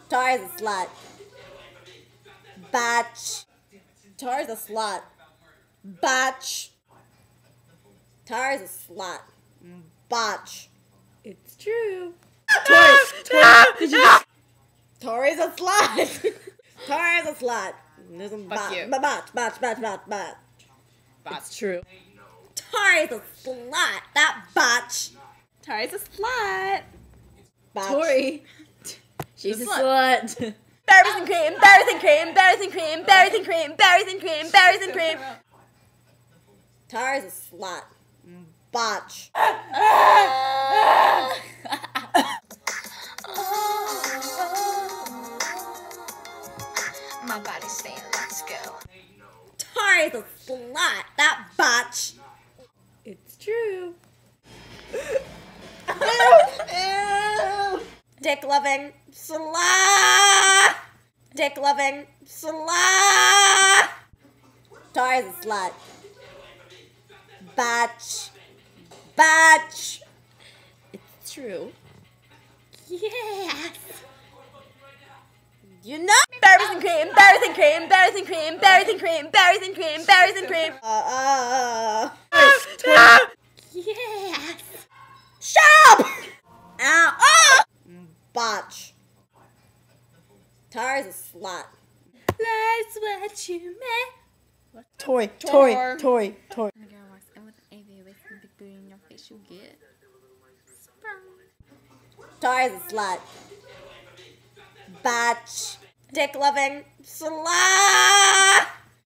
Tara's a slut. Batch. Tara's a slut. Batch. Tara's a slut. Botch. It's true. Tori's a slut. Tori's a slut. There's a Fuck you. Batch. It's true. Tori's a slut. That botch. Tori's a slut. Botch. Tori. She's a slut. Berries and cream, berries and cream, berries and cream, berries and cream, berries and cream, berries and cream. Tara's a slut. Botch. My body's saying, let's go. Tara's a slut. That botch. It's true. Ew. Dick loving slut. Dick loving slut. Tara's a slut. Batch. Batch. It's true. Yes. You know berries and cream, berries and cream, berries and cream, berries and cream, berries and cream, berries and cream. Yes. Shut up! Ow. Oh! Botch. Tara's a slut. That's what you meant. Toy. Tor. Toy. When a girl walks in with an AV with a big booty in your face, you get sprung. Tara's a slut. Batch. Dick loving slut.